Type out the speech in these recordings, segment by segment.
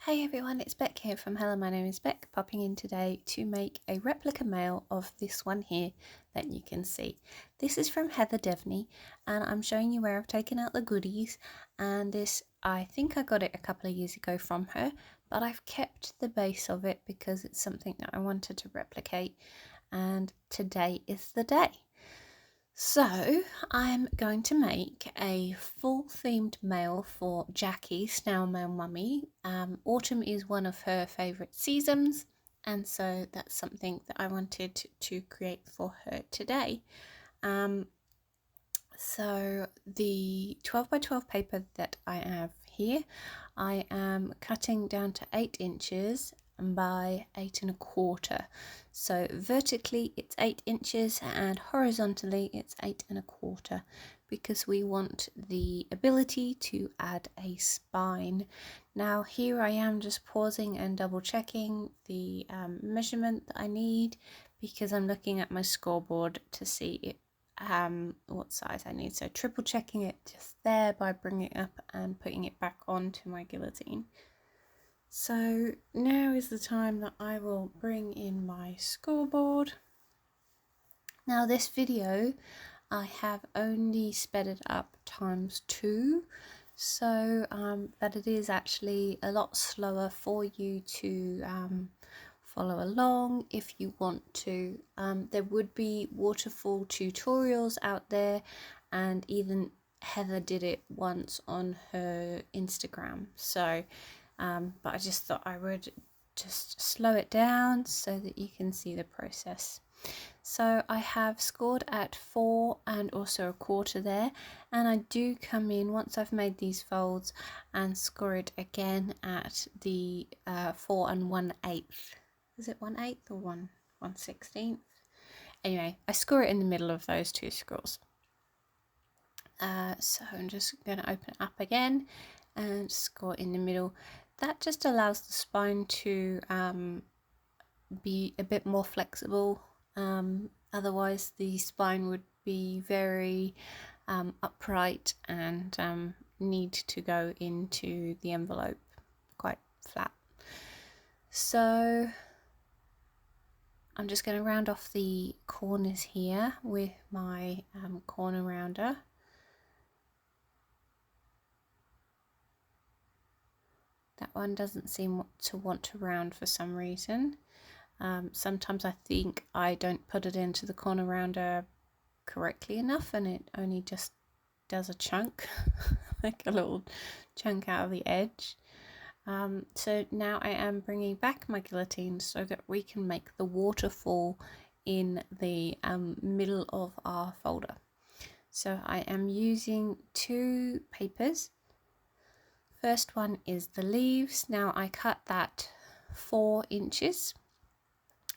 Hey everyone, it's Beck here from Hello, my name is Beck, popping in today to make a replica mail of this one here that you can see. This is from Heather Devney and I'm showing you where I've taken out the goodies, and this, I think I got it a couple of years ago from her, but I've kept the base of it because it's something that I wanted to replicate, and today is the day. So I'm going to make a full themed mail for Jackie, Snail Mail Mummy. Autumn is one of her favourite seasons, and so that's something that I wanted to create for her today. So the 12 by 12 paper that I have here, I am cutting down to 8 inches by 8 1/4. So vertically it's 8 inches and horizontally it's 8 1/4, because we want the ability to add a spine. Now here I am just pausing and double checking the measurement that I need, because I'm looking at my scoreboard to see what size I need. So triple checking it just there by bringing it up and putting it back onto my guillotine. So now is the time that I will bring in my scoreboard. Now this video I have only sped it up ×2, so that it is actually a lot slower for you to follow along if you want to. There would be waterfall tutorials out there, and even Heather did it once on her Instagram. So but I just thought I would just slow it down so that you can see the process. So I have scored at 4 and also 1/4 there, and I do come in once I've made these folds and score it again at the 4 1/8. Is it 1/8 or 1/16? Anyway, I score it in the middle of those two scores. So I'm just going to open it up again and score in the middle. That just allows the spine to be a bit more flexible. Otherwise the spine would be very upright and need to go into the envelope quite flat. So I'm just going to round off the corners here with my corner rounder. That one doesn't seem to want to round for some reason. Sometimes I think I don't put it into the corner rounder correctly enough and it only just does a chunk, like a little chunk out of the edge. So now I am bringing back my guillotine so that we can make the waterfall in the middle of our folder. So I am using 2 papers. First one is the leaves. Now I cut that 4 inches,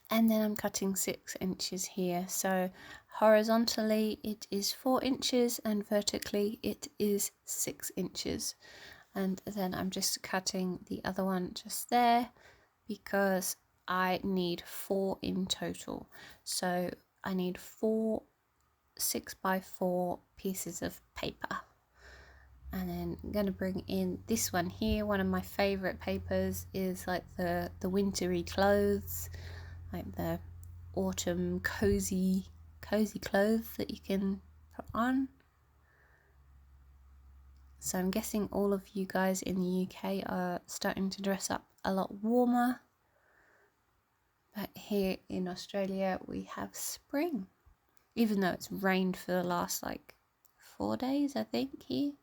and then I'm cutting 6 inches here. So horizontally it is 4 inches and vertically it is 6 inches. And then I'm just cutting the other one just there because I need 4 in total. So I need 4 6 by 4 pieces of paper. And then I'm going to bring in this one here. One of my favourite papers is like the wintry clothes, like the autumn cozy clothes that you can put on. So I'm guessing all of you guys in the UK are starting to dress up a lot warmer. But here in Australia we have spring, even though it's rained for the last like 4 days, I think, here.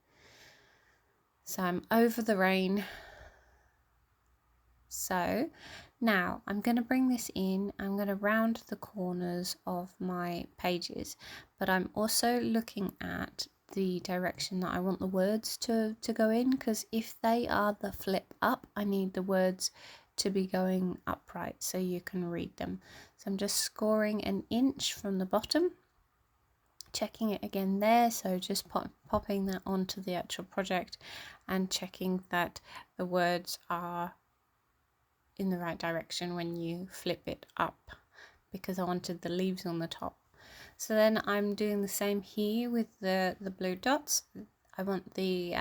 So I'm over the rain. So now I'm going to bring this in. I'm going to round the corners of my pages, but I'm also looking at the direction that I want the words to go in, because if they are the flip up, I need the words to be going upright so you can read them. So I'm just scoring 1 inch from the bottom, checking it again there, so just popping that onto the actual project and checking that the words are in the right direction when you flip it up, because I wanted the leaves on the top. So then I'm doing the same here with the blue dots. I want the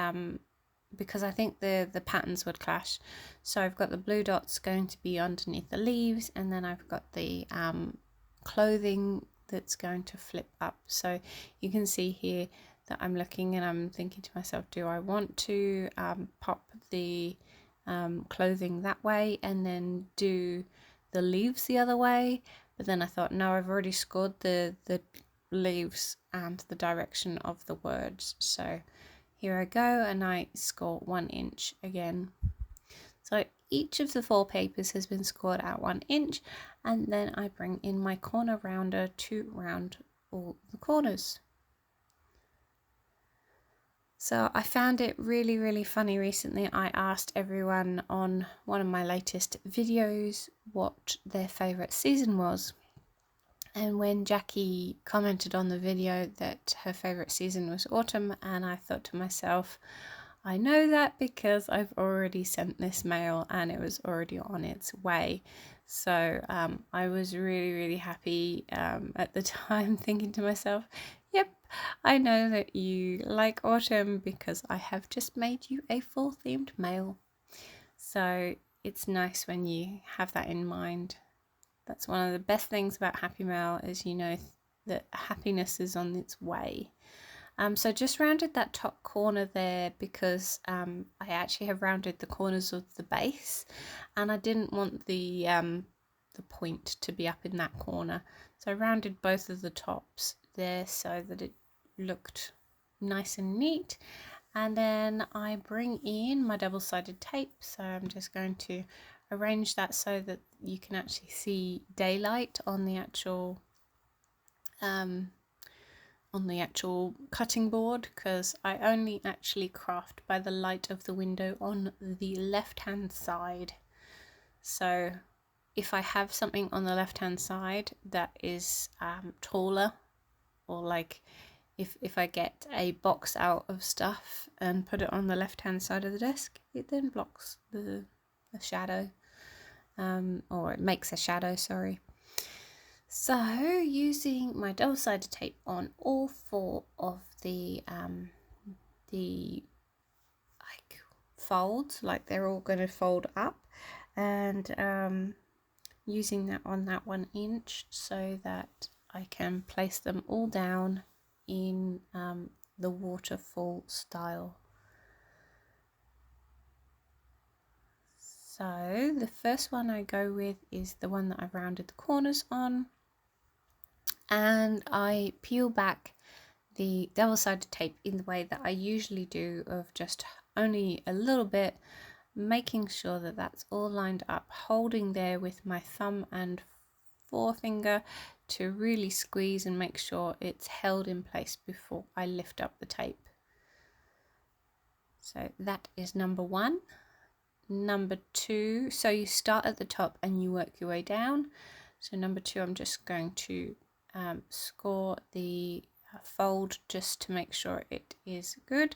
because I think the patterns would clash. So I've got the blue dots going to be underneath the leaves, and then I've got the clothing that's going to flip up. So you can see here that I'm looking and I'm thinking to myself, do I want to pop the clothing that way and then do the leaves the other way? But then I thought, no, I've already scored the leaves and the direction of the words. So here I go, and I score 1 inch again. So each of the 4 papers has been scored at 1 inch, and then I bring in my corner rounder to round all the corners. So I found it really, really funny recently. I asked everyone on one of my latest videos what their favourite season was. And when Jackie commented on the video that her favourite season was autumn, and I thought to myself, I know that because I've already sent this mail and it was already on its way. So I was really, really happy at the time, thinking to myself, yep, I know that you like autumn because I have just made you a fall themed mail. So it's nice when you have that in mind. That's one of the best things about Happy Mail, is you know that happiness is on its way. So just rounded that top corner there because I actually have rounded the corners of the base, and I didn't want the point to be up in that corner. So I rounded both of the tops there so that it looked nice and neat. And then I bring in my double-sided tape. So I'm just going to arrange that so that you can actually see daylight on the actual cutting board, because I only actually craft by the light of the window on the left hand side. So if I have something on the left hand side that is taller, or like if I get a box out of stuff and put it on the left hand side of the desk, it then blocks the shadow, or it makes a shadow, sorry. So using my double-sided tape on all 4 of the like folds, like they're all going to fold up, and using that on that 1 inch so that I can place them all down in the waterfall style. So the first one I go with is the one that I've rounded the corners on, and I peel back the double-sided tape in the way that I usually do, of just only a little bit, making sure that that's all lined up, holding there with my thumb and forefinger to really squeeze and make sure it's held in place before I lift up the tape. So that is number 1. Number 2, so you start at the top and you work your way down. So number 2, I'm just going to score the fold just to make sure it is good.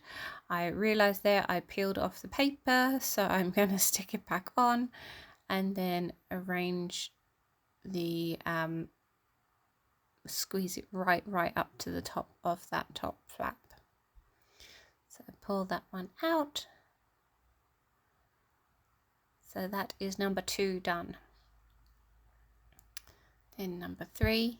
I realized there I peeled off the paper, so I'm going to stick it back on and then arrange the squeeze it right up to the top of that top flap. So pull that one out. So that is number 2 done. Then number 3.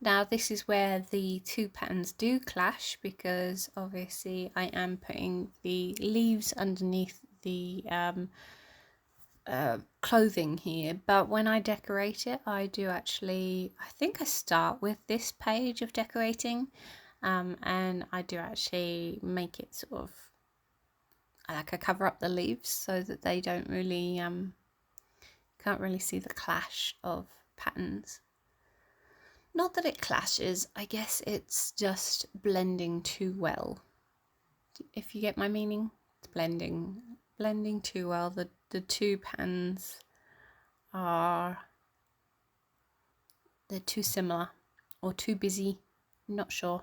Now this is where the 2 patterns do clash, because obviously I am putting the leaves underneath the clothing here, but when I decorate it, I do actually, I think I start with this page of decorating, and I do actually make it sort of like I cover up the leaves so that they don't really can't really see the clash of patterns. Not that it clashes, I guess it's just blending too well. If you get my meaning, it's blending too well. The 2 patterns they're too similar or too busy, I'm not sure.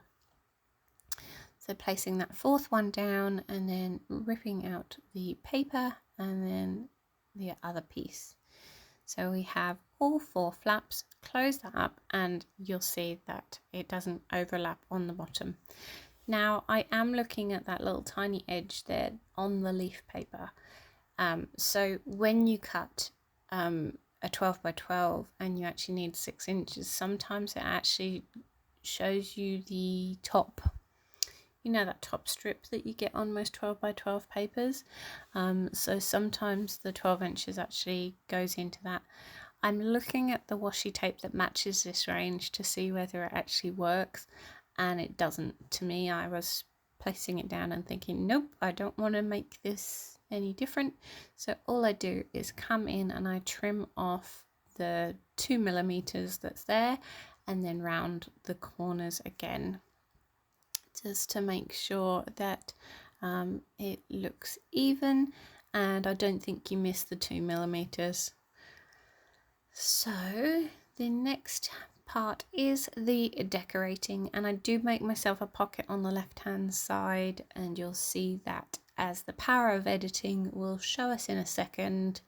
So placing that 4th one down and then ripping out the paper and then the other piece. So we have all 4 flaps, close that up, and you'll see that it doesn't overlap on the bottom. Now I am looking at that little tiny edge there on the leaf paper. So when you cut a 12 by 12 and you actually need 6 inches, sometimes it actually shows you the top, you know, that top strip that you get on most 12 by 12 papers. So sometimes the 12 inches actually goes into that. I'm looking at the washi tape that matches this range to see whether it actually works, and it doesn't. To me, I was placing it down and thinking, nope, I don't want to make this any different. So all I do is come in and I trim off the 2 millimeters that's there, and then round the corners again, just to make sure that it looks even and I don't think you miss the 2 millimeters. So the next part is the decorating, and I do make myself a pocket on the left hand side, and you'll see that as the power of editing will show us in a second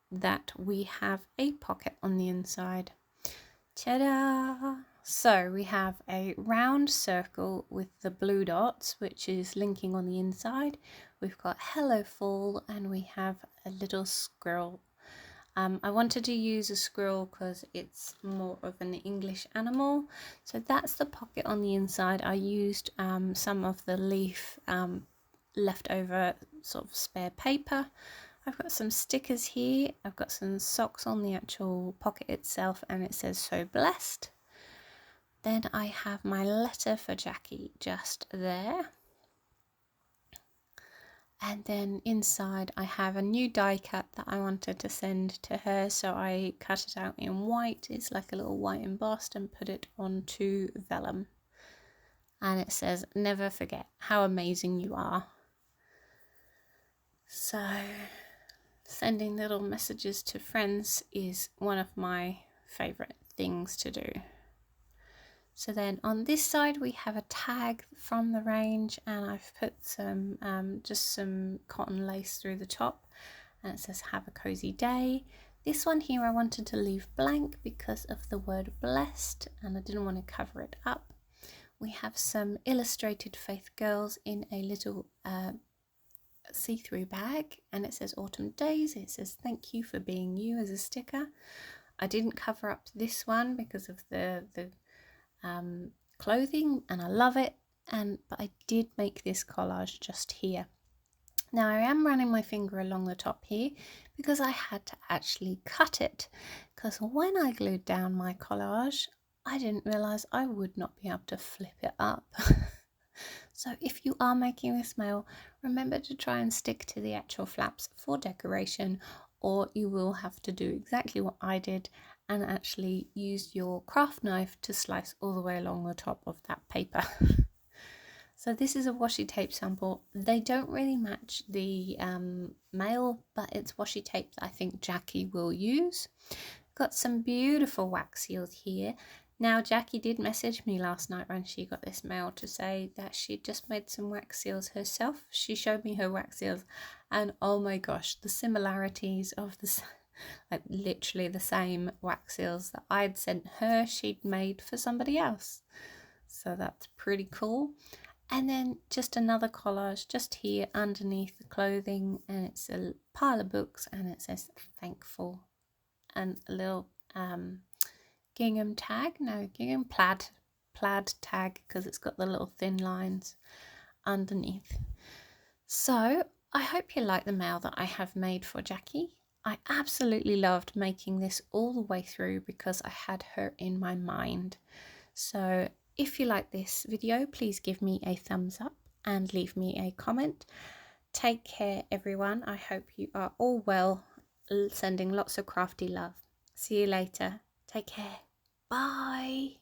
that we have a pocket on the inside. Ta-da! So we have a round circle with the blue dots, which is linking on the inside. We've got Hello Fall, and we have a little squirrel. I wanted to use a squirrel because it's more of an English animal. So that's the pocket on the inside. I used some of the leaf leftover sort of spare paper. I've got some stickers here. I've got some socks on the actual pocket itself, and it says "So blessed." Then I have my letter for Jackie just there. And then inside I have a new die cut that I wanted to send to her, so I cut it out in white. It's like a little white embossed, and put it onto vellum. And it says, "Never forget how amazing you are." So sending little messages to friends is one of my favourite things to do. So then on this side we have a tag from the range, and I've put some just some cotton lace through the top, and it says "Have a cozy day." This one here I wanted to leave blank because of the word blessed, and I didn't want to cover it up. We have some illustrated Faith Girls in a little see-through bag, and it says "Autumn Days." It says "Thank you for being you" as a sticker. I didn't cover up this one because of the clothing, and I love it, but I did make this collage just here. Now I am running my finger along the top here because I had to actually cut it, because when I glued down my collage I didn't realize I would not be able to flip it up. So if you are making this mail, remember to try and stick to the actual flaps for decoration, or you will have to do exactly what I did and actually use your craft knife to slice all the way along the top of that paper. So this is a washi tape sample. They don't really match the mail, but it's washi tape that I think Jackie will use. Got some beautiful wax seals here. Now Jackie did message me last night when she got this mail to say that she'd just made some wax seals herself. She showed me her wax seals, and oh my gosh, the similarities of the like literally the same wax seals that I'd sent her, she'd made for somebody else. So that's pretty cool. And then just another collage just here underneath the clothing, and it's a pile of books, and it says "Thankful," and a little gingham tag, no, gingham plaid tag, because it's got the little thin lines underneath. So I hope you like the mail that I have made for Jackie. I absolutely loved making this all the way through because I had her in my mind. So if you like this video, please give me a thumbs up and leave me a comment. Take care everyone. I hope you are all well. Sending lots of crafty love. See you later. Take care. Bye.